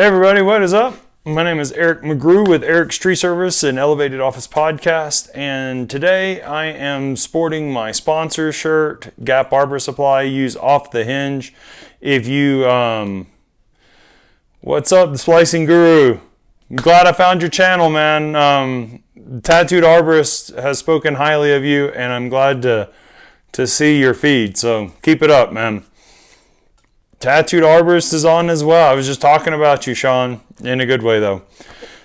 Hey everybody, what is up? My name is Eric Mcgrew with Eric's Tree Service and Elevated Office Podcast, and today I am sporting my sponsor shirt, Gap Arbor Supply. Use Off the Hinge. If you, what's up, the Splicing Guru? I'm glad I found your channel, man. Tattooed Arborist has spoken highly of you, and I'm glad to see your feed. So keep it up, man. Tattooed Arborist is on as well. I was just talking about you, Sean, in a good way though.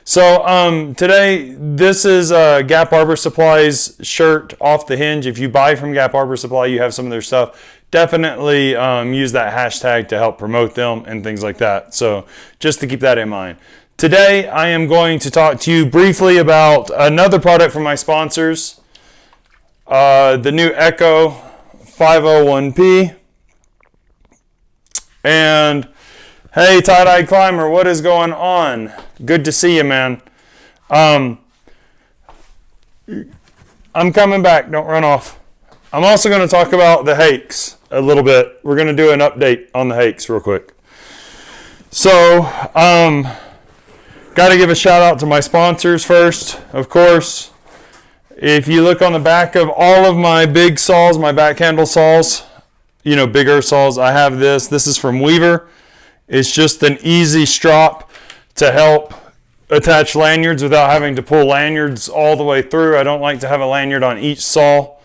So today, this is Gap Arbor Supply's shirt, Off the Hinge. If you buy from Gap Arbor Supply, you have some of their stuff. Definitely use that hashtag to help promote them and things like that. So just to keep that in mind. Today, I am going to talk to you briefly about another product from my sponsors, the new Echo 501P. And hey, Tie-Dye Climber, what is going on? Good to see you, man. I'm coming back. Don't run off. I'm also going to talk about the Haix a little bit. We're going to do an update on the Haix real quick. So, got to give a shout out to my sponsors first, of course. If you look on the back of all of my big saws, my back handle saws, you know, bigger saws, I have this. This is from Weaver. It's just an easy strop to help attach lanyards without having to pull lanyards all the way through. I don't like to have a lanyard on each saw.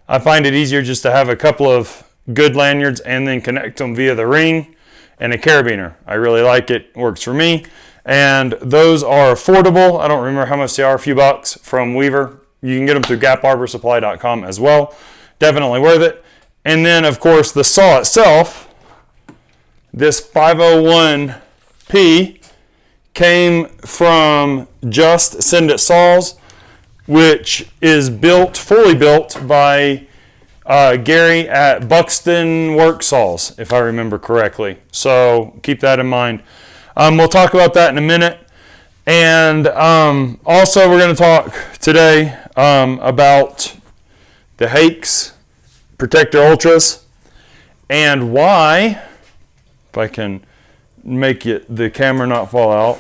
I find it easier just to have a couple of good lanyards and then connect them via the ring and a carabiner. I really like it. Works for me. And those are affordable. I don't remember how much they are, a few bucks from Weaver. You can get them through gaparborsupply.com as well. Definitely worth it. And then, of course, the saw itself, this 501P, came from Just Send It Saws, which is fully built by Gary at Buxton Work Saws, if I remember correctly. So keep that in mind. We'll talk about that in a minute. And also, we're going to talk today about the Haix Protector Ultras and why, if I can make the camera not fall out,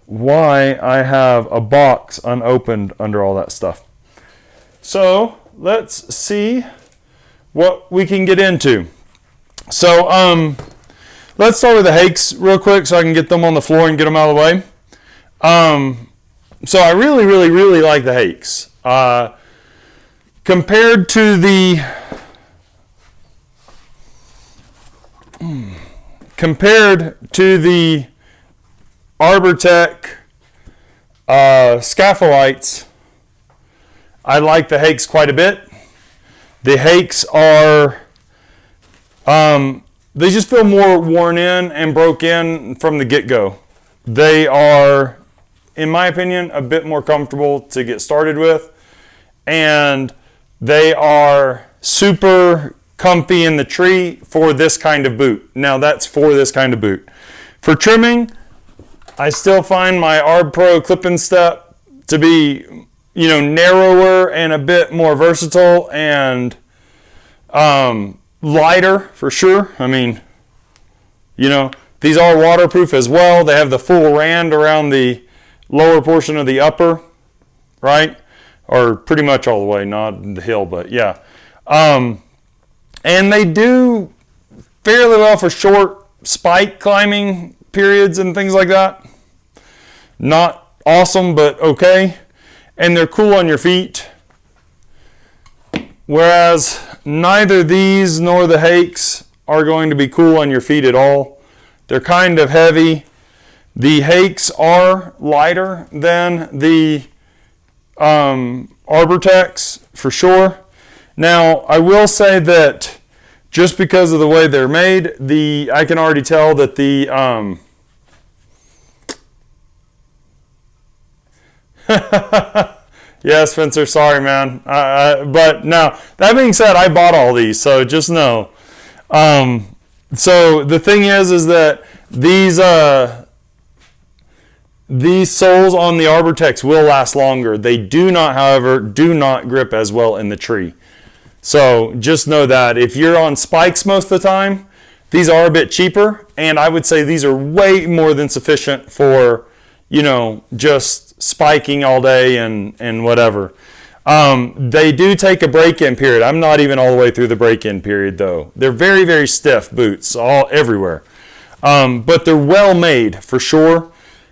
why I have a box unopened under all that stuff. So let's see what we can get into. So let's start with the Haix real quick so I can get them on the floor and get them out of the way. So I really like the Haix. Compared to the Arbortech Scaffelites, I like the Haix quite a bit. The Haix are, they just feel more worn in and broke in from the get-go. They are, in my opinion, a bit more comfortable to get started with, and they are super comfy in the tree for this kind of boot. Now that's for this kind of boot. For trimming, I still find my Arb Pro clip-in step to be, you know, narrower and a bit more versatile and lighter for sure. I mean, you know, these are waterproof as well. They have the full rand around the lower portion of the upper, right? Or pretty much all the way, not the hill, but yeah. And they do fairly well for short spike climbing periods and things like that. Not awesome, but okay. And they're cool on your feet. Whereas neither these nor the Haix are going to be cool on your feet at all. They're kind of heavy. The Haix are lighter than the Arbortechs for sure. Now, I will say that just because of the way they're made, I can already tell that the yeah, Spencer, sorry, man. But now, that being said, I bought all these, so just know. So the thing is that these soles on the Arbortechs will last longer. They do not, however, grip as well in the tree. So just know that if you're on spikes most of the time, These are a bit cheaper, and I would say these are way more than sufficient for, just spiking all day and whatever. They do take a break-in period. I'm not even all the way through the break-in period, though. They're very, very stiff boots, everywhere. But they're well made, for sure.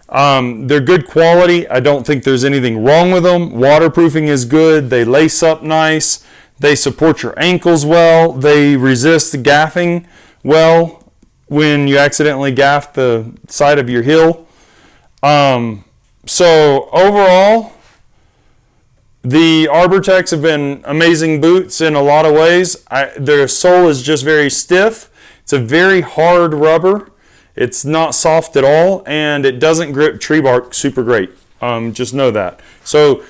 They're good quality. I don't think there's anything wrong with them. Waterproofing is good. They lace up nice. They support your ankles well. They resist gaffing well when you accidentally gaff the side of your heel. So overall, the Arbortex have been amazing boots in a lot of ways. Their sole is just very stiff. It's a very hard rubber. It's not soft at all, and it doesn't grip tree bark super great. Just know that. So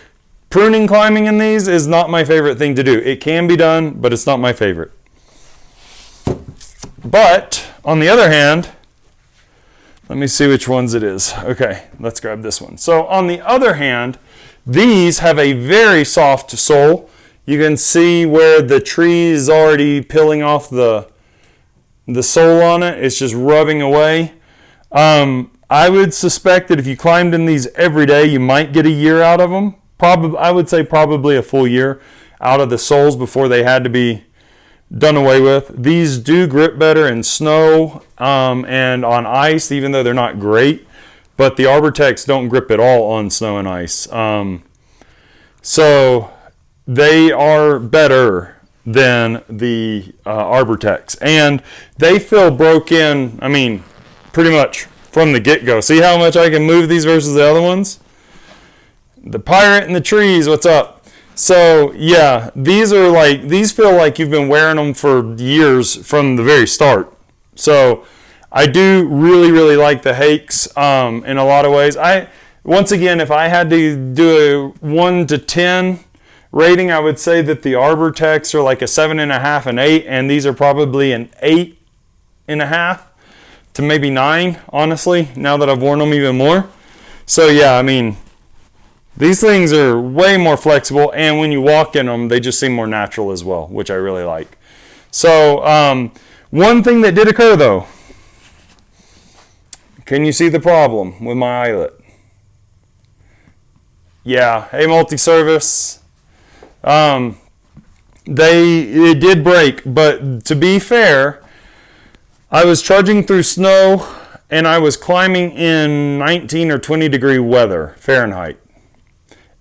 pruning climbing in these is not my favorite thing to do. It can be done, but it's not my favorite. But on the other hand, let me see which ones it is. Okay, let's grab this one. So on the other hand, these have a very soft sole. You can see where the tree is already peeling off the sole on it. It's just rubbing away. I would suspect that if you climbed in these every day, you might get a year out of them. I would say probably a full year out of the soles before they had to be done away with. These do grip better in snow and on ice, even though they're not great. But the Arbortex don't grip at all on snow and ice. So they are better than the Arbortex. And they feel broken, pretty much from the get-go. See how much I can move these versus the other ones? The pirate in the trees, what's up? So yeah, these feel like you've been wearing them for years from the very start. So I do really, really like the Haix in a lot of ways. Once again, if I had to do a 1 to 10 rating, I would say that the Arbortex are like a 7.5 and 8, and these are probably an 8.5 to maybe 9, honestly, now that I've worn them even more. So yeah, these things are way more flexible, and when you walk in them, they just seem more natural as well, which I really like. So one thing that did occur though, can you see the problem with my eyelet? Yeah, hey multi-service. It did break, but to be fair, I was trudging through snow and I was climbing in 19 or 20 degree weather, Fahrenheit.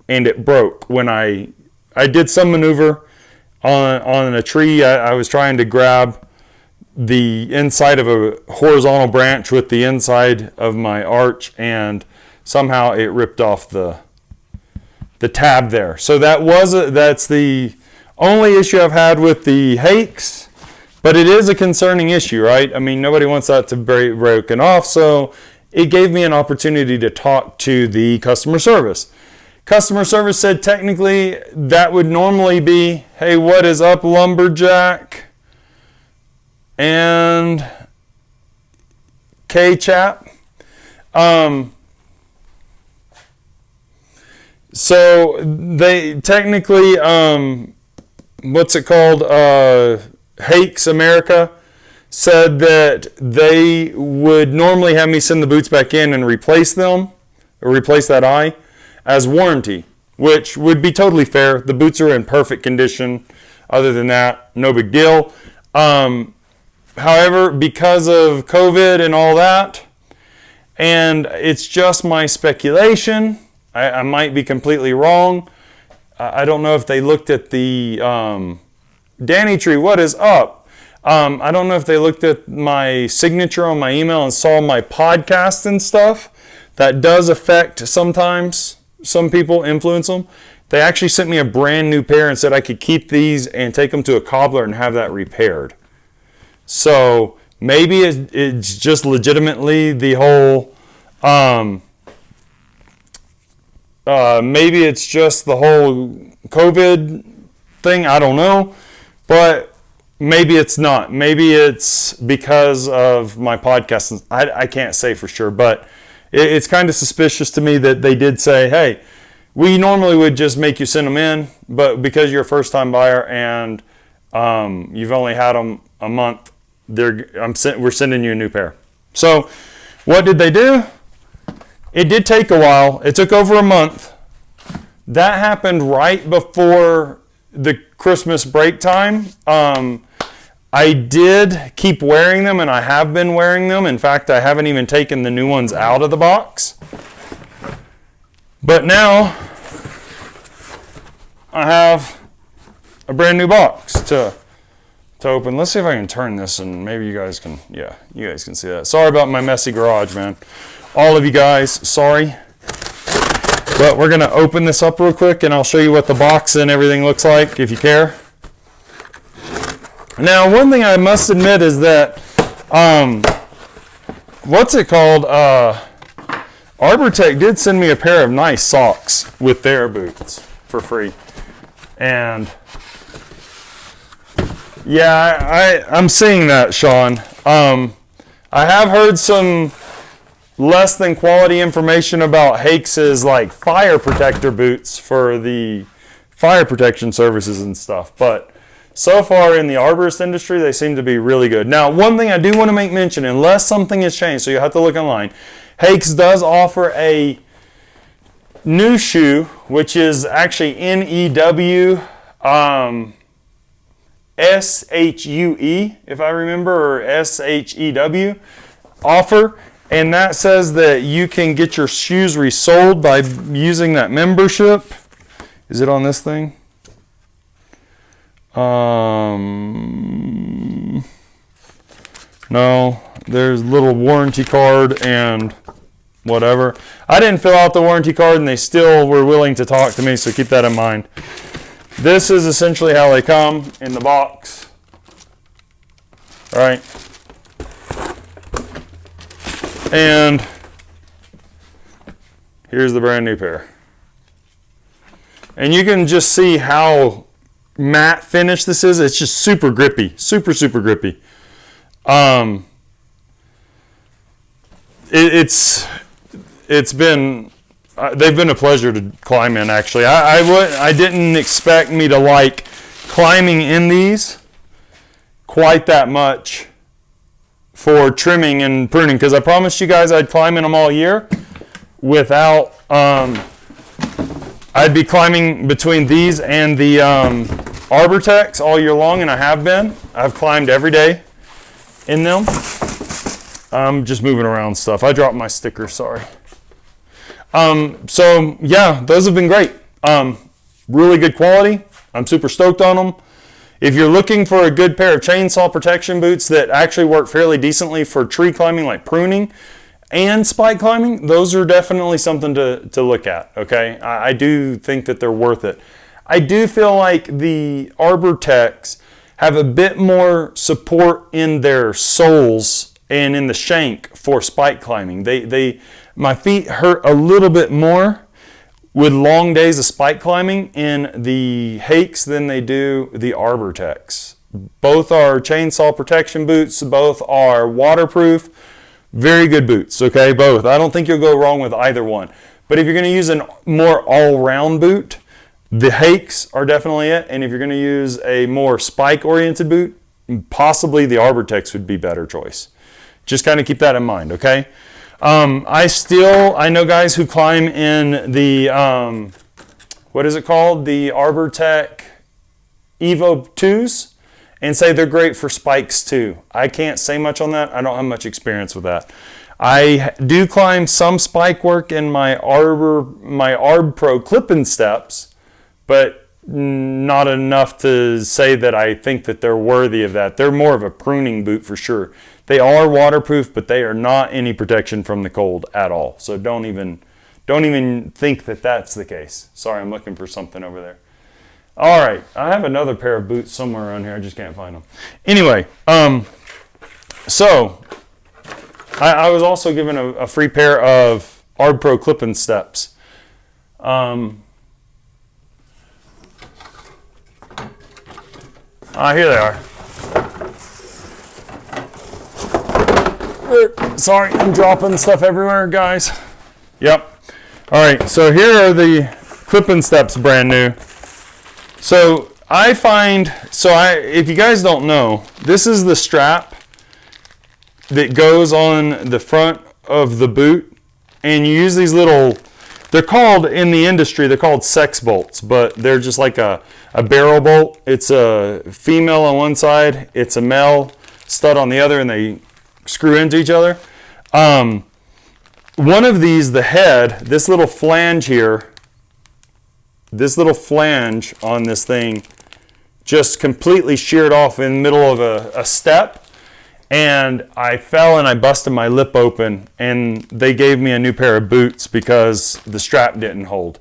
And it broke when I did some maneuver on a tree. I was trying to grab the inside of a horizontal branch with the inside of my arch, and somehow it ripped off the tab there. So that's the only issue I've had with the Haix, but it is a concerning issue, right? Nobody wants that to be broken off, so it gave me an opportunity to talk to the customer service. Customer service said technically that would normally be, hey, what is up, lumberjack? And K-chap. So they technically, what's it called? Haix America said that they would normally have me send the boots back in and replace them, or replace that eye, as warranty, which would be totally fair. The boots are in perfect condition. Other than that, no big deal. However, because of COVID and all that, and it's just my speculation, I might be completely wrong. I don't know if they looked at the Danny Tree, what is up? I don't know if they looked at my signature on my email and saw my podcast and stuff. That does affect sometimes. Some people influence them. They actually sent me a brand new pair and said I could keep these and take them to a cobbler and have that repaired. So maybe it's just legitimately the whole, maybe it's just the whole COVID thing. I don't know, but maybe it's not. Maybe it's because of my podcast. I can't say for sure, but it's kind of suspicious to me that they did say, hey, we normally would just make you send them in, but because you're a first-time buyer and you've only had them a month, we're sending you a new pair. So what did they do? It did take a while. It took over a month. That happened right before the Christmas break time. I did keep wearing them, and I have been wearing them. In fact, I haven't even taken the new ones out of the box. But now I have a brand new box to open. Let's see if I can turn this, and maybe you guys can, yeah, you guys can see that. Sorry about my messy garage, man. All of you guys, sorry. But we're gonna open this up real quick, and I'll show you what the box and everything looks like, if you care. Now, one thing I must admit is that, what's it called? Arbortech did send me a pair of nice socks with their boots for free. And yeah, I'm seeing that, Sean. I have heard some less than quality information about Haix's like fire protector boots for the fire protection services and stuff, but so far in the arborist industry, they seem to be really good. Now, one thing I do want to make mention, unless something has changed, so you have to look online, Haix does offer a new shoe, which is actually N-E-W S-H-U-E, if I remember, or S-H-E-W offer. And that says that you can get your shoes resold by using that membership. Is it on this thing? No, there's a little warranty card and whatever. I didn't fill out the warranty card, and they still were willing to talk to me, so keep that in mind. This is essentially how they come in the box. All right. And here's the brand new pair. And you can just see how matte finish this is. It's just super grippy, super grippy. It's been they've been a pleasure to climb in, actually. I didn't expect me to like climbing in these quite that much for trimming and pruning, because I promised you guys I'd climb in them all year without I'd be climbing between these and the Arbortechs all year long, and I have been. I've climbed every day in them. I'm just moving around stuff. I dropped my sticker, sorry. So yeah, those have been great. Really good quality. I'm super stoked on them. If you're looking for a good pair of chainsaw protection boots that actually work fairly decently for tree climbing, like pruning and spike climbing, those are definitely something to look at, okay? I do think that they're worth it. I do feel like the Arbortechs have a bit more support in their soles and in the shank for spike climbing. My feet hurt a little bit more with long days of spike climbing in the Haix than they do the Arbortechs. Both are chainsaw protection boots. Both are waterproof. Very good boots, okay, both. I don't think you'll go wrong with either one. But if you're going to use a more all-round boot, the Haix are definitely it. And if you're going to use a more spike-oriented boot, possibly the Arbortechs would be a better choice. Just kind of keep that in mind, okay? I know guys who climb in the, what is it called? The Arbortech Evo 2s. And say they're great for spikes too. I can't say much on that. I don't have much experience with that. I do climb some spike work in my Arb Pro clip-in steps, but not enough to say that I think that they're worthy of that. They're more of a pruning boot for sure. They are waterproof, but they are not any protection from the cold at all. So don't even think that that's the case. Sorry, I'm looking for something over there. All right, I have another pair of boots somewhere around here. I just can't find them. Anyway, so I was also given a free pair of Arb Pro clip-in steps. Here they are. Sorry, I'm dropping stuff everywhere, guys. Yep. All right, so here are the clip-in steps, brand new. So if you guys don't know, this is the strap that goes on the front of the boot, and you use these little, they're called, in the industry, they're called sex bolts, but they're just like a barrel bolt. It's a female on one side, it's a male stud on the other, and they screw into each other. One of these, the head, this little flange here, this little flange on this thing just completely sheared off in the middle of a step, and I fell and I busted my lip open, and they gave me a new pair of boots because the strap didn't hold.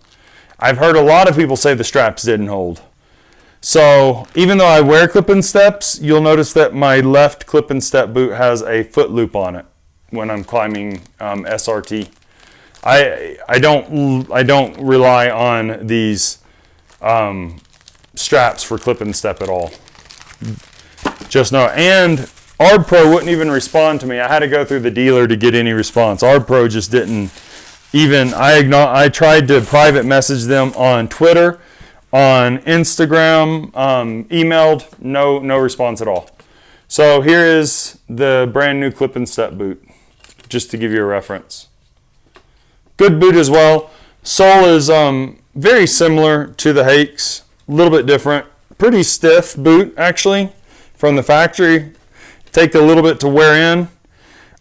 I've heard a lot of people say the straps didn't hold. So even though I wear clip-in steps, you'll notice that my left clip-in step boot has a foot loop on it when I'm climbing SRT. I don't rely on these straps for clip-in step at all. Just know. And ArbPro wouldn't even respond to me. I had to go through the dealer to get any response. ArbPro just didn't even. I tried to private message them on Twitter, on Instagram, emailed. No response at all. So here is the brand new clip-in step boot, just to give you a reference. Good boot as well. Sole is very similar to the Haix, a little bit different. Pretty stiff boot actually from the factory. Take a little bit to wear in.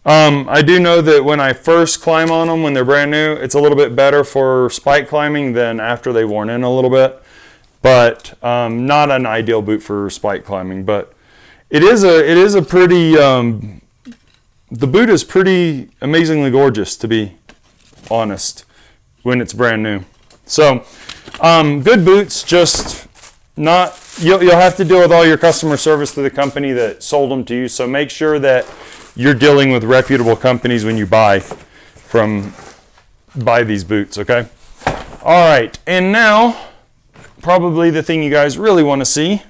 I do know that when I first climb on them, when they're brand new, it's a little bit better for spike climbing than after they've worn in a little bit. But not an ideal boot for spike climbing. But it is a pretty. The boot is pretty amazingly gorgeous, to be honest, when it's brand new. So good boots, just not. You'll have to deal with all your customer service through the company that sold them to you. So make sure that you're dealing with reputable companies when you buy these boots, okay? All right, and now probably the thing you guys really want to see.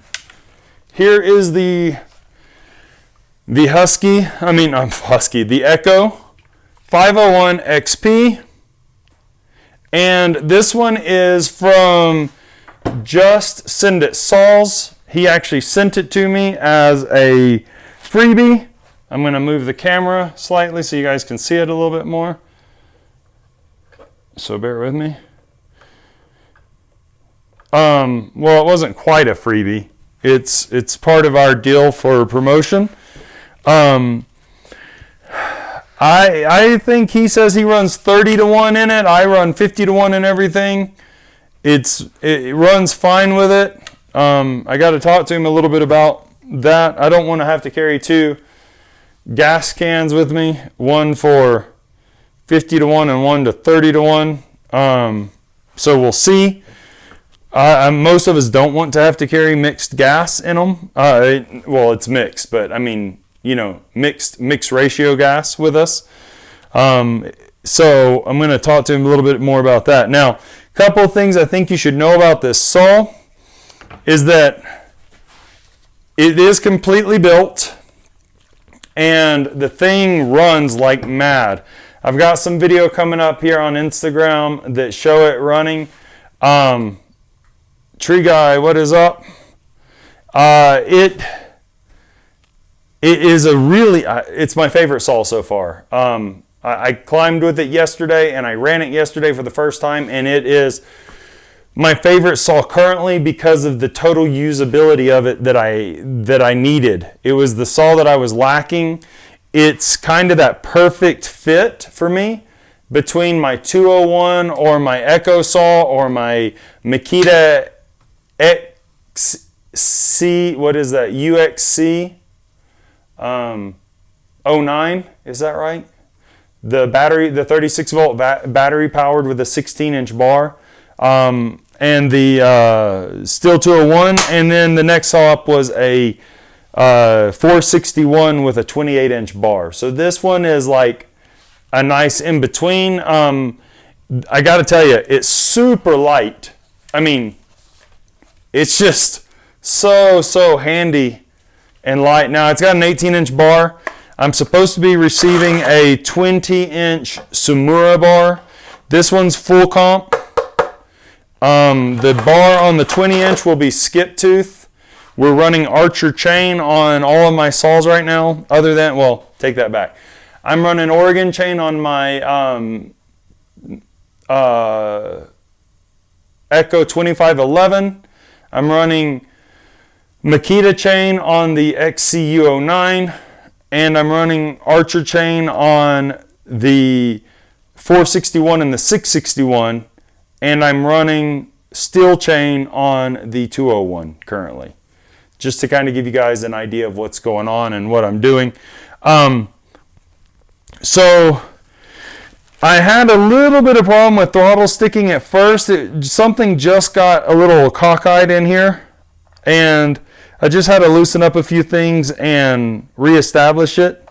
Here is the Echo 501 XP, and this one is from Just Send It Saws. He actually sent it to me as a freebie. I'm going to move the camera slightly so you guys can see it a little bit more. So bear with me. Well, it wasn't quite a freebie. It's part of our deal for promotion. I think he says he runs 30-to-1 in it. I run 50-to-1 in everything. It runs fine with it. I got to talk to him a little bit about that. I don't want to have to carry two gas cans with me, one for 50-to-1 and one to 30-to-1. So we'll see. Most of us don't want to have to carry mixed gas in them. Well, it's mixed, but I mean, you know, mixed ratio gas with us. So I'm going to talk to him a little bit more about that. Now, a couple of things I think you should know about this saw is that it is completely built and the thing runs like mad. I've got some video coming up here on Instagram that show it running. Tree Guy, what is up? It is a really, it's my favorite saw so far. I climbed with it yesterday and I ran it yesterday for the first time, and it is my favorite saw currently because of the total usability of it that I needed. It was the saw that I was lacking. It's kind of that perfect fit for me between my 201 or my Echo saw or my Makita XC, what is that, UXC 09, is that right? The battery, the 36 volt battery powered with a 16-inch bar, and the Steel 201, and then the next saw up was a 461 with a 28-inch bar. So this one is like a nice in between. I got to tell you, it's super light. I mean, it's just so handy and light. Now it's got an 18-inch bar. I'm supposed to be receiving a 20-inch Sumura bar. This one's full comp. The bar on the 20-inch will be skip tooth. We're running Archer chain on all of my saws right now, other than, well, take that back. I'm running Oregon chain on my Echo 2511. I'm running Makita chain on the XCU09, and I'm running Archer chain on the 461 and the 661, and I'm running steel chain on the 201 currently, just to kind of give you guys an idea of what's going on and what I'm doing. So I had a little bit of problem with throttle sticking at first. Something just got a little cockeyed in here, and I just had to loosen up a few things and reestablish it.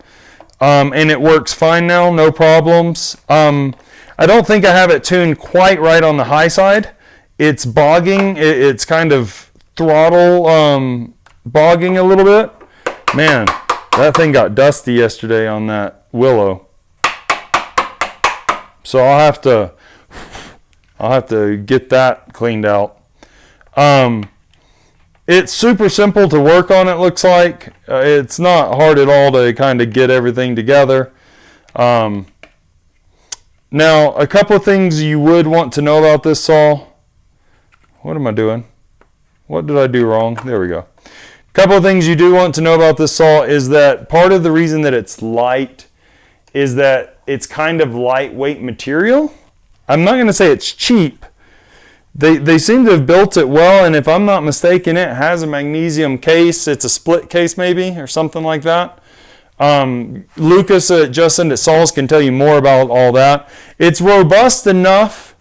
And it works fine now, no problems. I don't think I have it tuned quite right on the high side. It's bogging. It's kind of throttle bogging a little bit. Man, that thing got dusty yesterday on that willow. So I'll have to get that cleaned out. It's super simple to work on, it looks like. It's not hard at all to kind of get everything together. Now, a couple of things you would want to know about this saw. What am I doing? What did I do wrong? There we go. A couple of things you do want to know about this saw is that part of the reason that it's light is that it's kind of lightweight material. I'm not going to say it's cheap. They seem to have built it well, and if I'm not mistaken, it has a magnesium case. It's a split case maybe, or something like that. Lucas at Just Send It Saws can tell you more about all that. It's robust enough,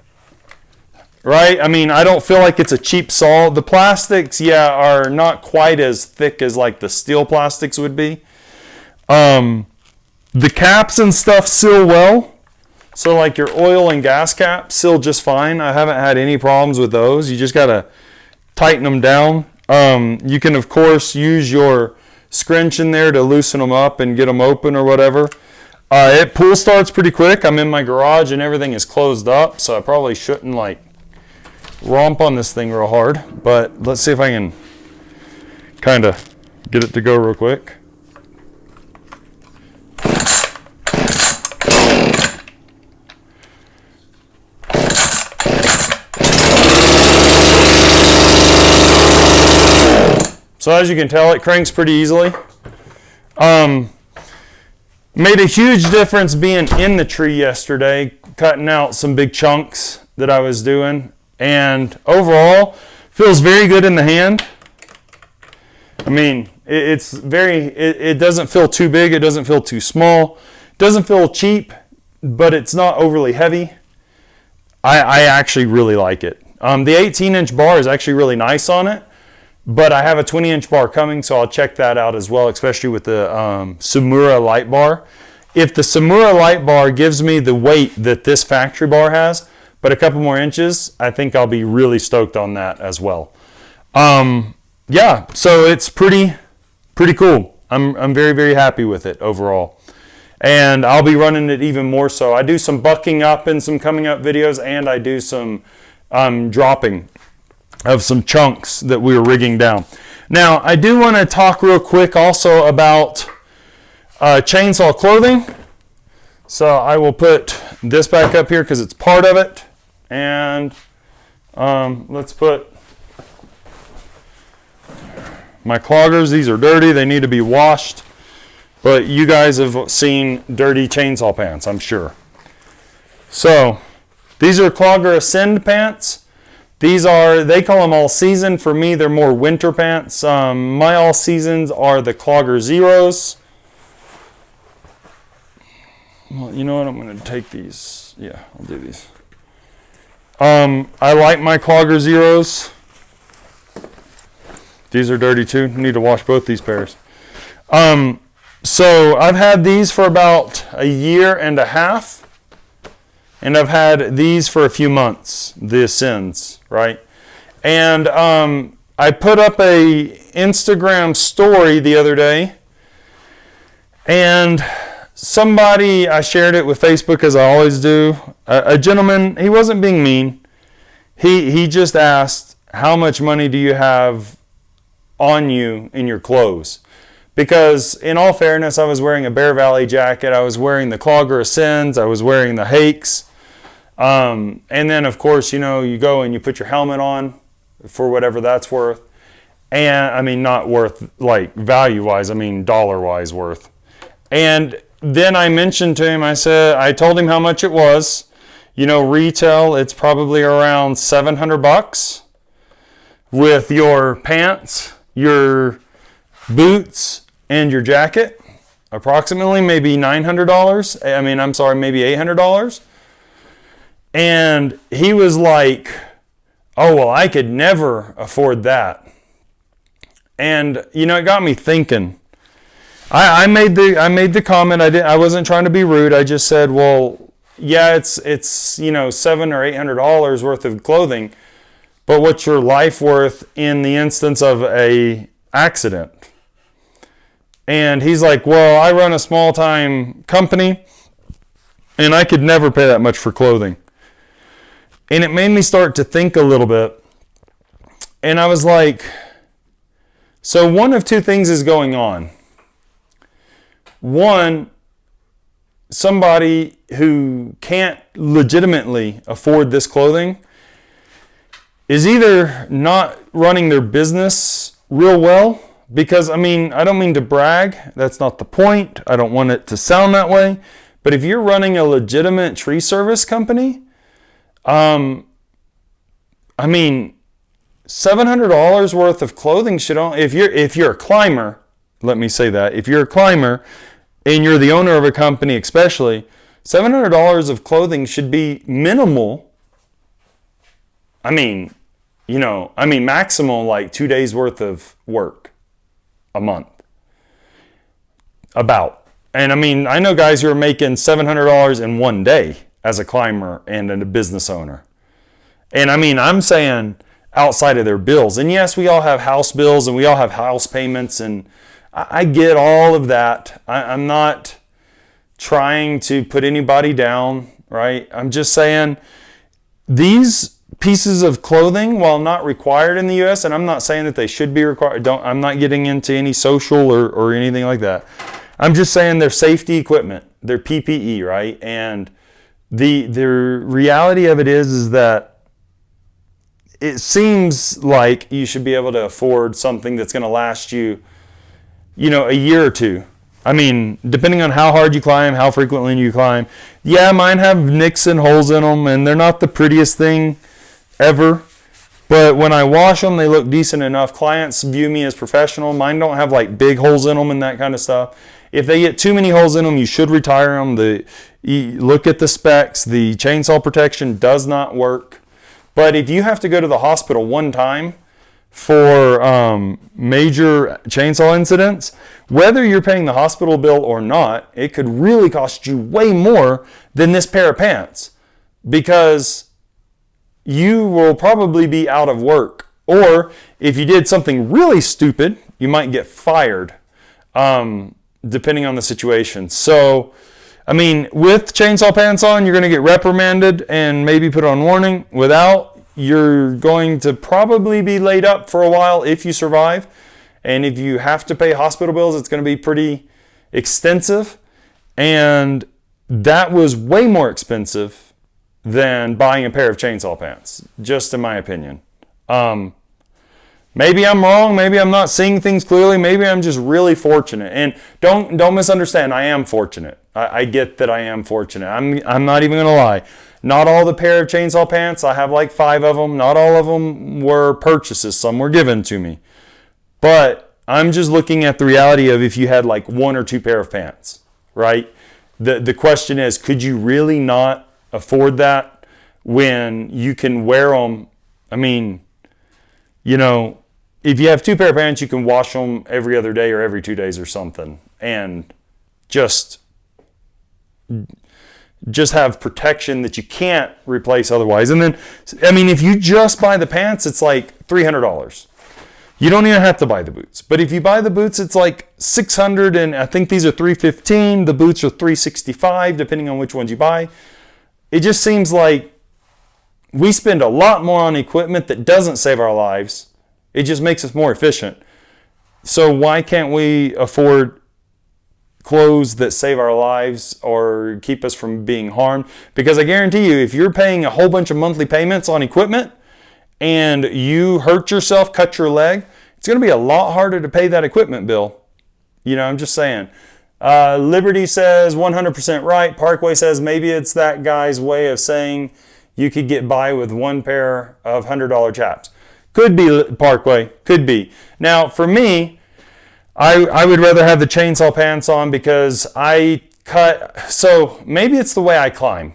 right? I mean, I don't feel like it's a cheap saw. The plastics, yeah, are not quite as thick as like the steel plastics would be. The caps and stuff seal well. So like your oil and gas caps seal just fine. I haven't had any problems with those. You just got to tighten them down. You can, of course, use your scrunch in there to loosen them up and get them open or whatever. It pull starts pretty quick. I'm in my garage and everything is closed up, so I probably shouldn't like romp on this thing real hard. But let's see if I can kind of get it to go real quick. So as you can tell, it cranks pretty easily. Made a huge difference being in the tree yesterday, cutting out some big chunks that I was doing. And overall, feels very good in the hand. I mean, it doesn't feel too big, it doesn't feel too small. It doesn't feel cheap, but it's not overly heavy. I actually really like it. The 18-inch bar is actually really nice on it. But I have a 20-inch bar coming, so I'll check that out as well, especially with the Samura light bar. If the Samura light bar gives me the weight that this factory bar has, but a couple more inches, I think I'll be really stoked on that as well. Yeah, so it's pretty cool. I'm very, very happy with it overall. And I'll be running it even more so. I do some bucking up in some coming up videos, and I do some dropping of some chunks that we were rigging down. Now, I do want to talk real quick also about chainsaw clothing. So I will put this back up here because it's part of it. And let's put my cloggers. These are dirty. They need to be washed. But you guys have seen dirty chainsaw pants, I'm sure. So these are Clogger Ascend pants. These are, they call them all season. For me, they're more winter pants. My all seasons are the Clogger Zeros. Well, you know what? I'm going to take these. Yeah, I'll do these. I like my Clogger Zeros. These are dirty too. I need to wash both these pairs. So I've had these for about a year and a half. And I've had these for a few months, the Ascends, right? And I put up a Instagram story the other day, and somebody, I shared it with Facebook as I always do. A gentleman, he wasn't being mean. He just asked, how much money do you have on you in your clothes? Because in all fairness, I was wearing a Bear Valley jacket. I was wearing the Clogger Ascends. I was wearing the Haix. And then, of course, you know, you go and you put your helmet on for whatever that's worth. And I mean, not worth like value-wise. I mean, dollar-wise worth. And then I mentioned to him, I told him how much it was. You know, retail, it's probably around $700 with your pants, your boots, and your jacket. Approximately maybe $900. I mean, I'm sorry, maybe $800. And he was like, oh, well, I could never afford that. And, you know, it got me thinking. I made the comment. I wasn't trying to be rude. I just said, well, yeah, it's you know, $700 or $800 worth of clothing, but what's your life worth in the instance of a accident? And he's like, well, I run a small time company and I could never pay that much for clothing. And it made me start to think a little bit. And I was like, so one of two things is going on. One, somebody who can't legitimately afford this clothing is either not running their business real well, because, I mean, I don't mean to brag. That's not the point. I don't want it to sound that way. But if you're running a legitimate tree service company, I mean, $700 worth of clothing should only, if you're a climber, let me say that, if you're a climber and you're the owner of a company especially, $700 of clothing should be minimal. I mean, you know, maximal like 2 days worth of work a month. About. And I mean, I know guys who are making $700 in 1 day as a climber and a business owner. And I mean, I'm saying outside of their bills. And yes, we all have house bills and we all have house payments, and I get all of that. I'm not trying to put anybody down, right? I'm just saying these pieces of clothing, while not required in the U.S., and I'm not saying that they should be required. I'm not getting into any social or anything like that. I'm just saying they're safety equipment. They're PPE, right? And the reality of it is that it seems like you should be able to afford something that's going to last you, you know, a year or two. I mean, depending on how hard you climb, how frequently you climb. Yeah, mine have nicks and holes in them, and they're not the prettiest thing ever. But when I wash them, they look decent enough. Clients view me as professional. Mine don't have like big holes in them and that kind of stuff. If they get too many holes in them, you should retire them. Look at the specs. The chainsaw protection does not work. But if you have to go to the hospital one time for major chainsaw incidents, whether you're paying the hospital bill or not, it could really cost you way more than this pair of pants, because you will probably be out of work. Or if you did something really stupid, you might get fired, depending on the situation. So, I mean, with chainsaw pants on, you're going to get reprimanded and maybe put on warning. Without, you're going to probably be laid up for a while if you survive. And if you have to pay hospital bills, it's going to be pretty extensive. And that was way more expensive than buying a pair of chainsaw pants, just in my opinion. Maybe I'm wrong. Maybe I'm not seeing things clearly. Maybe I'm just really fortunate. And don't misunderstand. I am fortunate. I get that I am fortunate. I'm not even going to lie. Not all the pair of chainsaw pants, I have like 5 of them. Not all of them were purchases. Some were given to me. But I'm just looking at the reality of if you had like 1 or 2 pair of pants, right? The question is, could you really not afford that when you can wear them? I mean, you know, if you have 2 pair of pants, you can wash them every other day or every 2 days or something, and just have protection that you can't replace otherwise. And then, I mean, if you just buy the pants, it's like $300. You don't even have to buy the boots. But if you buy the boots, it's like $600, and I think these are $315. The boots are $365, depending on which ones you buy. It just seems like we spend a lot more on equipment that doesn't save our lives. It just makes us more efficient. So why can't we afford clothes that save our lives or keep us from being harmed? Because I guarantee you, if you're paying a whole bunch of monthly payments on equipment and you hurt yourself, cut your leg, it's going to be a lot harder to pay that equipment bill. You know, I'm just saying. Liberty says 100% right. Parkway says maybe it's that guy's way of saying you could get by with one pair of $100 chaps. Could be, Parkway. Could be. Now, for me, I would rather have the chainsaw pants on because I cut. So maybe it's the way I climb.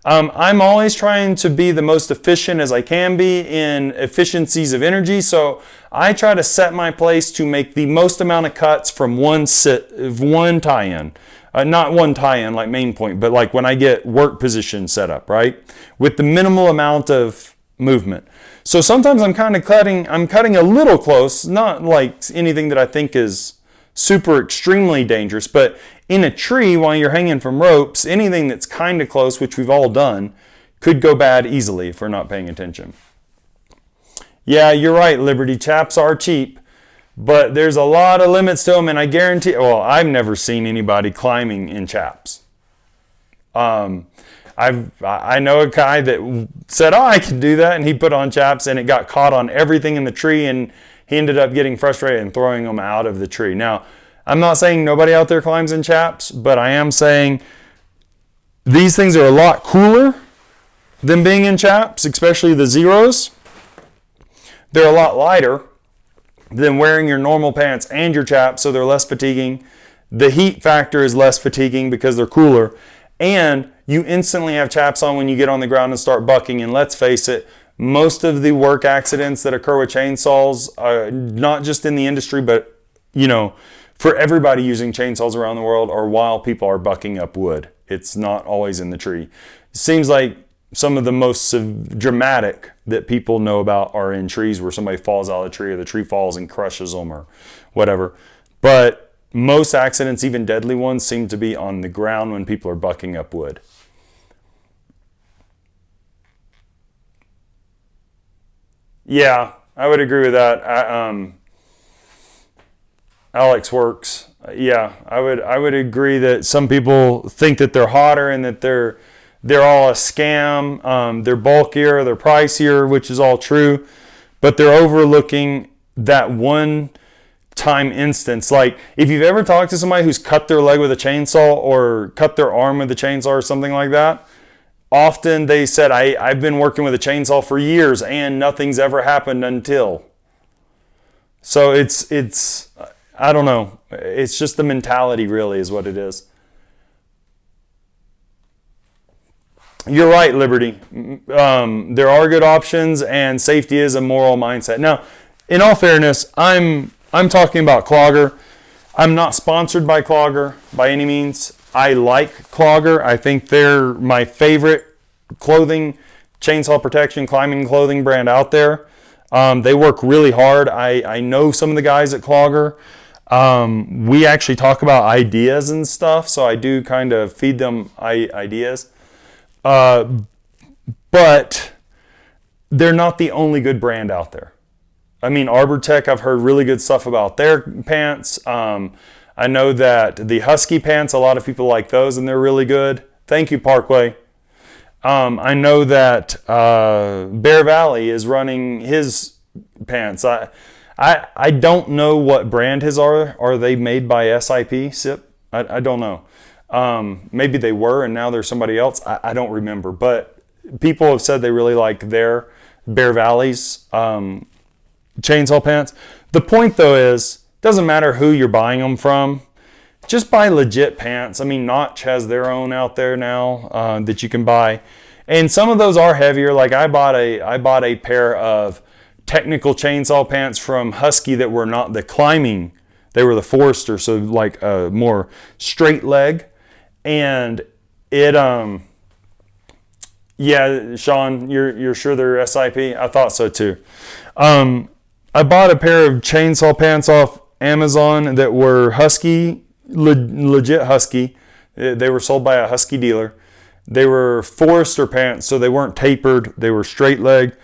I'm always trying to be the most efficient as I can be in efficiencies of energy. So I try to set my place to make the most amount of cuts from one tie-in. Not one tie-in like main point, but like when I get work position set up, right? With the minimal amount of movement. So sometimes I'm cutting a little close, not like anything that I think is super extremely dangerous, but in a tree while you're hanging from ropes, anything that's kind of close, which we've all done, could go bad easily if we're not paying attention. Yeah, you're right, Liberty. Chaps are cheap, but there's a lot of limits to them, and I guarantee, well, I've never seen anybody climbing in chaps. I know a guy that said, oh, I can do that, and he put on chaps, and it got caught on everything in the tree, and he ended up getting frustrated and throwing them out of the tree. Now, I'm not saying nobody out there climbs in chaps, but I am saying these things are a lot cooler than being in chaps, especially the zeros. They're a lot lighter than wearing your normal pants and your chaps, so they're less fatiguing. The heat factor is less fatiguing because they're cooler. And you instantly have chaps on when you get on the ground and start bucking. And let's face it, most of the work accidents that occur with chainsaws, not just in the industry, but, you know, for everybody using chainsaws around the world, are while people are bucking up wood. It's not always in the tree. It seems like some of the most dramatic that people know about are in trees where somebody falls out of the tree or the tree falls and crushes them or whatever. But most accidents, even deadly ones, seem to be on the ground when people are bucking up wood. Yeah, I would agree with that. Alex Works. Yeah, I would agree that some people think that they're hotter and that they're all a scam. They're bulkier, they're pricier, which is all true, but they're overlooking that one time instance. Like if you've ever talked to somebody who's cut their leg with a chainsaw or cut their arm with a chainsaw or something like that, often they said, I've been working with a chainsaw for years and nothing's ever happened until. So it's I don't know. It's just the mentality really is what it is. You're right, Liberty. There are good options and safety is a moral mindset. Now, in all fairness, I'm talking about Clogger. I'm not sponsored by Clogger by any means. I like Clogger. I think they're my favorite clothing, chainsaw protection, climbing clothing brand out there. They work really hard. I know some of the guys at Clogger. We actually talk about ideas and stuff, so I do kind of feed them ideas. But they're not the only good brand out there. I mean, Arbor Tech, I've heard really good stuff about their pants. I know that the Husky pants, a lot of people like those and they're really good. Thank you, Parkway. I know that Bear Valley is running his pants. I don't know what brand his are. Are they made by SIP? I don't know. Maybe they were and now there's somebody else. I don't remember. But people have said they really like their Bear Valley's chainsaw pants. The point though is, doesn't matter who you're buying them from, just buy legit pants. I mean, Notch has their own out there now that you can buy, and some of those are heavier. Like I bought a pair of technical chainsaw pants from Husky that were not the climbing, they were the Forester, so like a more straight leg, and it yeah, Sean, you're sure they're SIP? I thought so too. I bought a pair of chainsaw pants off Amazon that were Husky, legit Husky. They were sold by a Husky dealer. They were Forester pants, so they weren't tapered. They were straight leg.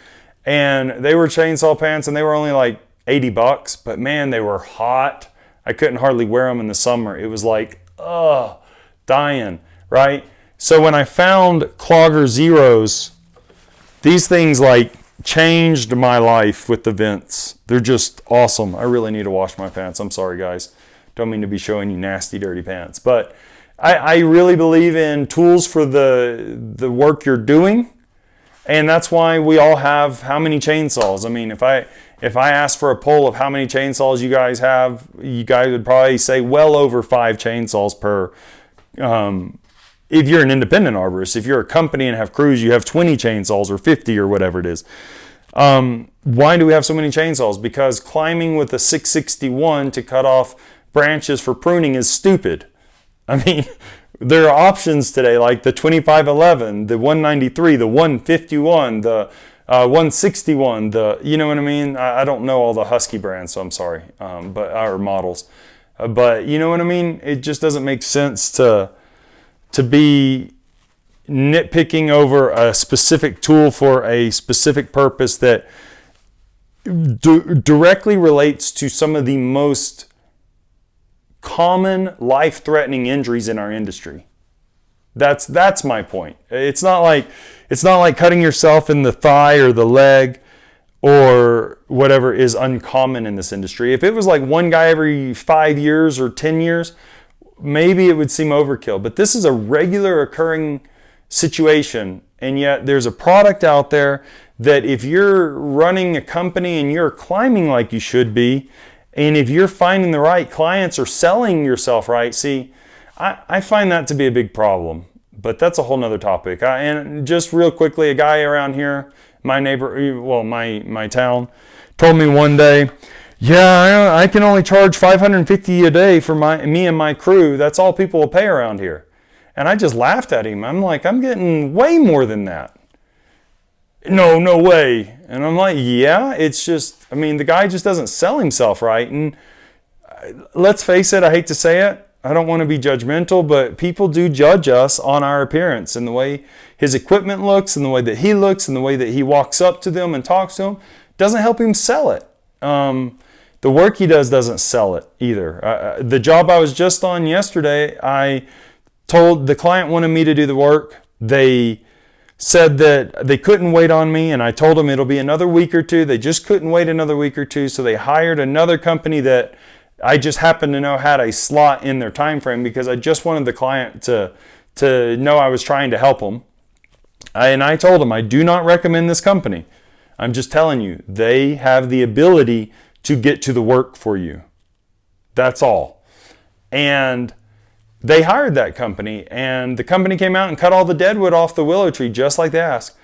And they were chainsaw pants, and they were only like $80, but man, they were hot. I couldn't hardly wear them in the summer. It was like, dying, right? So when I found Clogger Zeros, these things like changed my life with the vents. They're just awesome. I really need to wash my pants. I'm sorry, guys. Don't mean to be showing you nasty, dirty pants. But I really believe in tools for the work you're doing. And that's why we all have how many chainsaws. I mean, if I asked for a poll of how many chainsaws you guys have, you guys would probably say well over 5 chainsaws per. If you're an independent arborist, if you're a company and have crews, you have 20 chainsaws or 50 or whatever it is. Why do we have so many chainsaws? Because climbing with a 661 to cut off branches for pruning is stupid. I mean, there are options today like the 2511, the 193, the 151, the 161, you know what I mean? I don't know all the Husky brands, so I'm sorry, or models. But you know what I mean? It just doesn't make sense to be nitpicking over a specific tool for a specific purpose that directly relates to some of the most common life-threatening injuries in our industry. That's my point. It's not like cutting yourself in the thigh or the leg or whatever is uncommon in this industry. If it was like one guy every 5 years or 10 years, maybe it would seem overkill. But this is a regular occurring situation, and yet there's a product out there that if you're running a company and you're climbing like you should be, and if you're finding the right clients or selling yourself right, see, I find that to be a big problem. But that's a whole nother topic. And just real quickly, a guy around here, my town, told me one day, yeah, I can only charge $550 a day for me and my crew. That's all people will pay around here. And I just laughed at him. I'm like, I'm getting way more than that. No way. And I'm like, yeah, it's just, I mean, the guy just doesn't sell himself right. And let's face it, I hate to say it, I don't want to be judgmental, but people do judge us on our appearance and the way his equipment looks and the way that he looks and the way that he walks up to them and talks to them doesn't help him sell it. The work he does doesn't sell it either. The job I was just on yesterday, I told the client wanted me to do the work. They said that they couldn't wait on me, and I told them it'll be another week or two. They just couldn't wait another week or two, so they hired another company that I just happened to know had a slot in their time frame because I just wanted the client to know I was trying to help them. And I told them I do not recommend this company. I'm just telling you, they have the ability to get to the work for you. That's all. And they hired that company, and the company came out and cut all the deadwood off the willow tree just like they asked.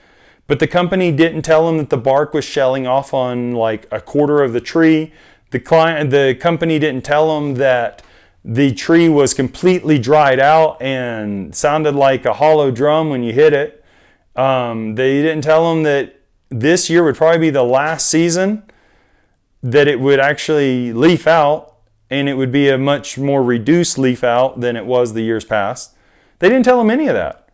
But the company didn't tell them that the bark was shelling off on like a quarter of the tree. The company didn't tell them that the tree was completely dried out and sounded like a hollow drum when you hit it. They didn't tell them that this year would probably be the last season that it would actually leaf out, and it would be a much more reduced leaf out than it was the years past. They didn't tell them any of that.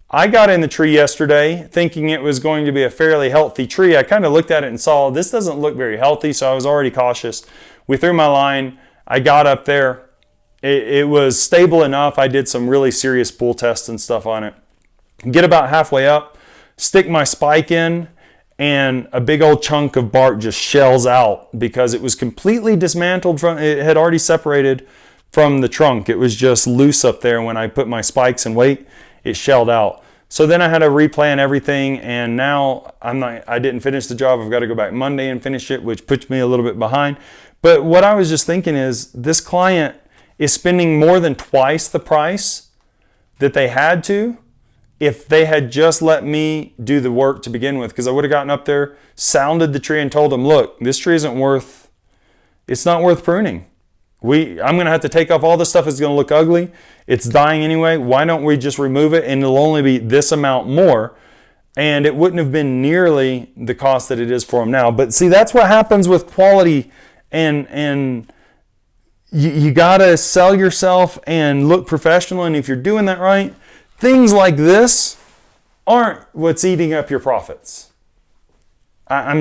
I got in the tree yesterday thinking it was going to be a fairly healthy tree. I kind of looked at it and saw this doesn't look very healthy, so I was already cautious. We threw my line. I got up there. It was stable enough. I did some really serious pull tests and stuff on it. Get about halfway up, stick my spike in, and a big old chunk of bark just shells out because it was completely dismantled it had already separated from the trunk. It was just loose up there. When I put my spikes in weight, it shelled out. So then I had to replan everything, and now I didn't finish the job. I've got to go back Monday and finish it, which puts me a little bit behind. But what I was just thinking is this client is spending more than twice the price that they had to if they had just let me do the work to begin with, because I would have gotten up there, sounded the tree, and told them, look, this tree it's not worth pruning. I'm going to have to take off all this stuff. It's going to look ugly. It's dying anyway. Why don't we just remove it, and it'll only be this amount more, and it wouldn't have been nearly the cost that it is for them now. But see, that's what happens with quality, and you got to sell yourself and look professional, and if you're doing that right, things like this aren't what's eating up your profits. I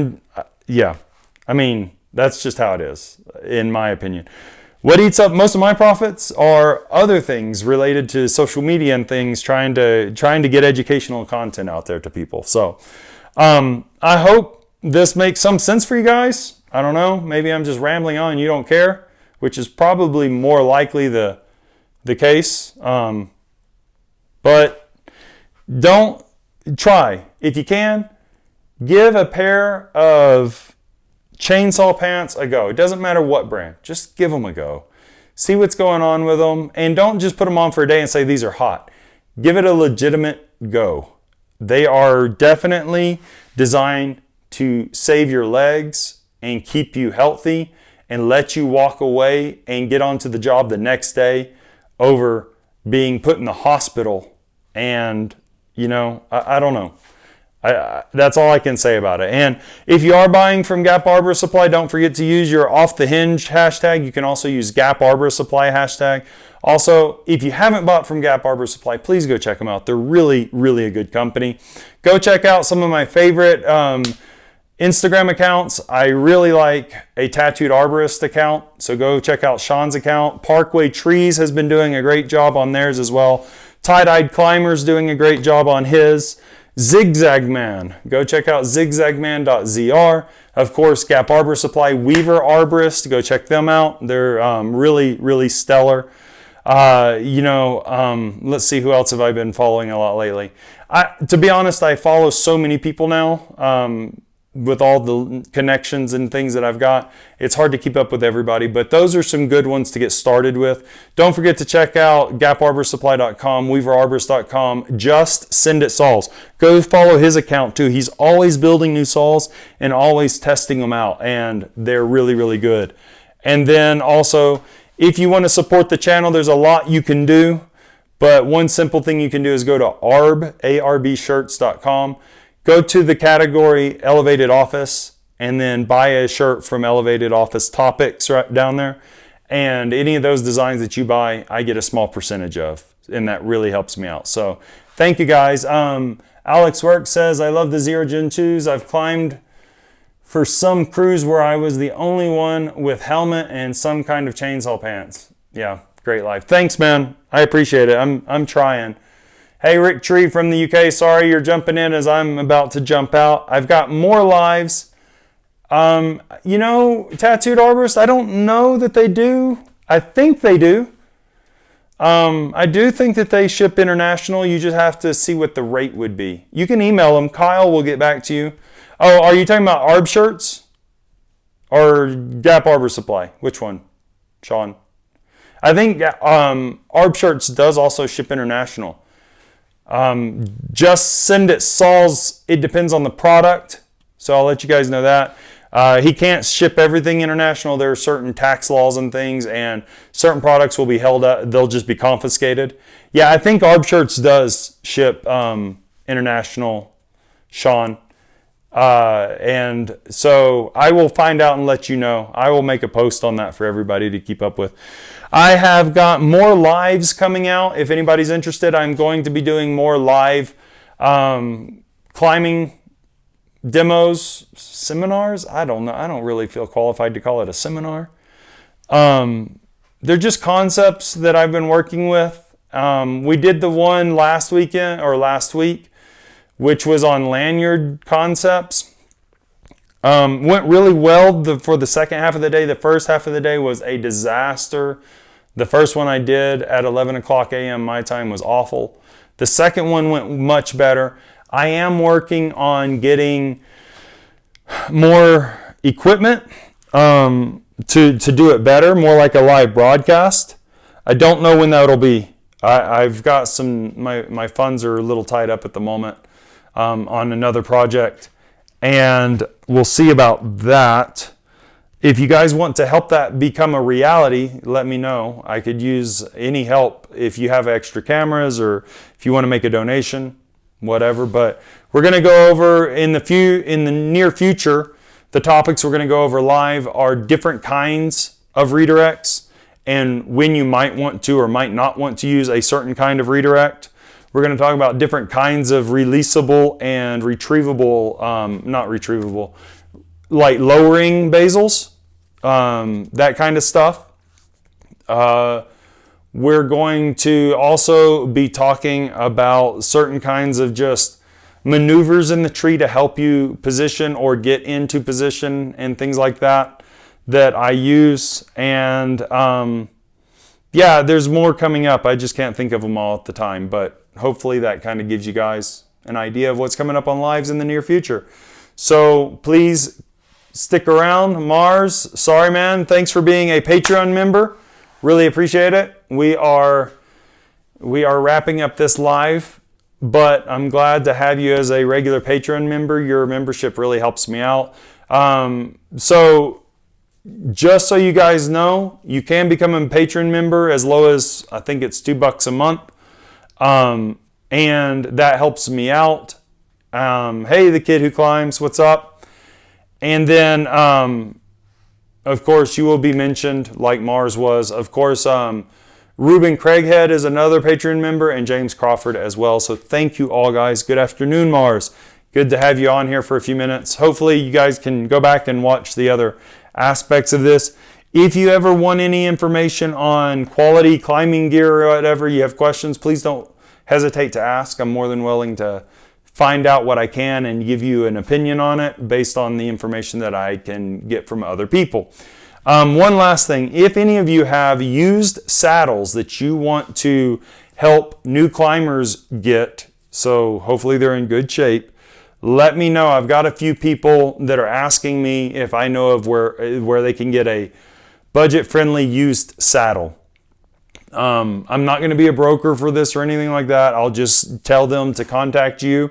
mean, That's just how it is, in my opinion. What eats up most of my profits are other things related to social media and things, trying to get educational content out there to people. So I hope this makes some sense for you guys. I don't know, maybe I'm just rambling on and you don't care, which is probably more likely the case. But don't try. If you can, give a pair of chainsaw pants a go. It doesn't matter what brand. Just give them a go. See what's going on with them. And don't just put them on for a day and say these are hot. Give it a legitimate go. They are definitely designed to save your legs and keep you healthy and let you walk away and get onto the job the next day over being put in the hospital. And, you know, I don't know. That's all I can say about it. And if you are buying from Gap Arborist Supply, don't forget to use your Off the Hinge hashtag. You can also use Gap Arborist Supply hashtag. Also, if you haven't bought from Gap Arborist Supply, please go check them out. They're really, really a good company. Go check out some of my favorite Instagram accounts. I really like a Tattooed Arborist account, so go check out Sean's account. Parkway Trees has been doing a great job on theirs as well. Tie-Dyed Climbers doing a great job on his. Zigzag Man, go check out zigzagman.zr. Of course, Gap Arbor Supply, Weaver Arborist, go check them out. They're really, really stellar. Let's see, who else have I been following a lot lately? To be honest, I follow so many people now. With all the connections and things that I've got, it's hard to keep up with everybody, but those are some good ones to get started with. Don't forget to check out gaparborsupply.com, weaverarborist.com, Just Send It Saws. Go follow his account too. He's always building new saws and always testing them out, and they're really, really good. And then also, if you want to support the channel, there's a lot you can do, but one simple thing you can do is go to arbshirts.com. Go to the category Elevated Office and then buy a shirt from Elevated Office Topics right down there. And any of those designs that you buy, I get a small percentage of, and that really helps me out. So thank you guys. Alex Work says, I love the Zero Gen 2s. I've climbed for some crews where I was the only one with helmet and some kind of chainsaw pants. Yeah, great life. Thanks, man. I appreciate it. I'm trying. Hey, Rick Tree from the UK, sorry you're jumping in as I'm about to jump out. I've got more lives. Tattooed Arborist, I don't know that they do. I think they do. I do think that they ship international. You just have to see what the rate would be. You can email them. Kyle will get back to you. Oh, are you talking about Arb shirts? Or Gap Arbor Supply? Which one, Sean? I think Arb shirts does also ship international. Just Send It Saws, it depends on the product, so I'll let you guys know that. He can't ship everything international. There are certain tax laws and things, and certain products will be held up, they'll just be confiscated. Yeah, I think Arb Shirts does ship international, Sean. And so I will find out and let you know. I will make a post on that for everybody to keep up with. I have got more lives coming out. If anybody's interested, I'm going to be doing more live climbing demos, seminars. I don't know. I don't really feel qualified to call it a seminar. They're just concepts that I've been working with. We did the one last week, which was on lanyard concepts. Went really well for the second half of the day. The first half of the day was a disaster. The first one I did at 11 o'clock a.m. my time was awful. The second one went much better. I am working on getting more equipment to do it better, more like a live broadcast. I don't know when that'll be. I've got my funds are a little tied up at the moment on another project, and we'll see about that. If you guys want to help that become a reality, let me know. I could use any help if you have extra cameras or if you want to make a donation, whatever. But we're going to go over in the near future, the topics we're going to go over live are different kinds of redirects and when you might want to or might not want to use a certain kind of redirect. We're going to talk about different kinds of releasable and retrievable, not retrievable, like lowering basils. that kind of stuff. We're going to also be talking about certain kinds of just maneuvers in the tree to help you position or get into position and things like that I use. And yeah, there's more coming up. I just can't think of them all at the time, but hopefully that kind of gives you guys an idea of what's coming up on lives in the near future. So please stick around. Mars, sorry man, thanks for being a Patreon member. Really appreciate it. We are wrapping up this live, but I'm glad to have you as a regular Patreon member. Your membership really helps me out. So just so you guys know, you can become a Patreon member as low as, I think it's $2 a month. And that helps me out. Hey, the kid who climbs, what's up? And then, of course, you will be mentioned like Mars was. Of course, Ruben Craighead is another Patreon member, and James Crawford as well. So thank you all, guys. Good afternoon, Mars. Good to have you on here for a few minutes. Hopefully you guys can go back and watch the other aspects of this. If you ever want any information on quality climbing gear or whatever, you have questions, please don't hesitate to ask. I'm more than willing to find out what I can and give you an opinion on it based on the information that I can get from other people. One last thing, if any of you have used saddles that you want to help new climbers get, so hopefully they're in good shape, let me know. I've got a few people that are asking me if I know of where they can get a budget-friendly used saddle. I'm not going to be a broker for this or anything like that. I'll just tell them to contact you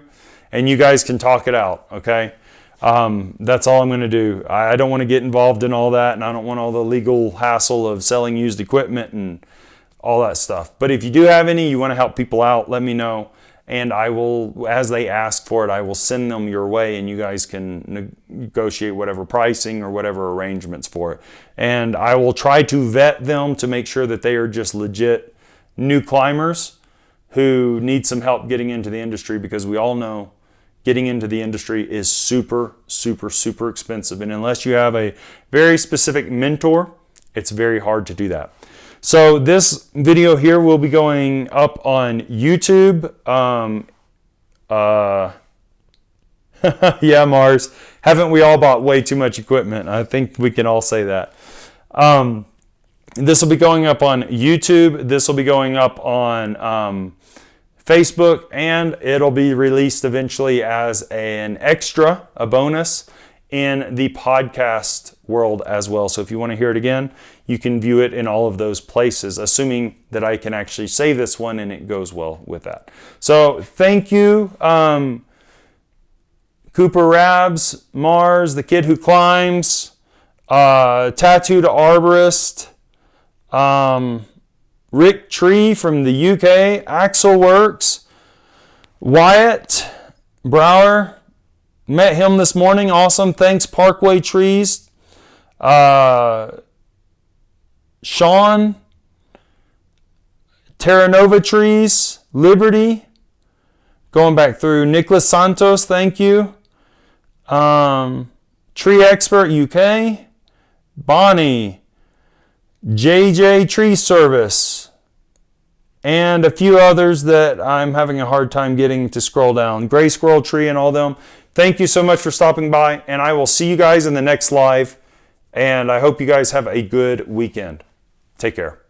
and you guys can talk it out, okay? That's all I'm going to do. I don't want to get involved in all that, and I don't want all the legal hassle of selling used equipment and all that stuff. But if you do have any, you want to help people out, let me know. And I will, as they ask for it, I will send them your way and you guys can negotiate whatever pricing or whatever arrangements for it. And I will try to vet them to make sure that they are just legit new climbers who need some help getting into the industry, because we all know getting into the industry is super, super, super expensive. And unless you have a very specific mentor, it's very hard to do that. So this video here will be going up on YouTube. Yeah, Mars. Haven't we all bought way too much equipment? I think we can all say that. This will be going up on YouTube. This will be going up on Facebook, and it'll be released eventually as an extra, a bonus, in the podcast world as well. So if you want to hear it again, you can view it in all of those places, assuming that I can actually save this one and it goes well with that. So thank you, Cooper Rabs, Mars, the kid who climbs, Tattooed Arborist, Rick Tree from the UK, Axel Works, Wyatt Brower, met him this morning, awesome, thanks, Parkway Trees, Sean, Terra Nova Trees, Liberty, going back through, Nicholas Santos, thank you, Tree Expert UK, Bonnie, JJ Tree Service, and a few others that I'm having a hard time getting to scroll down. Gray Squirrel Tree and all them. Thank you so much for stopping by, and I will see you guys in the next live, and I hope you guys have a good weekend. Take care.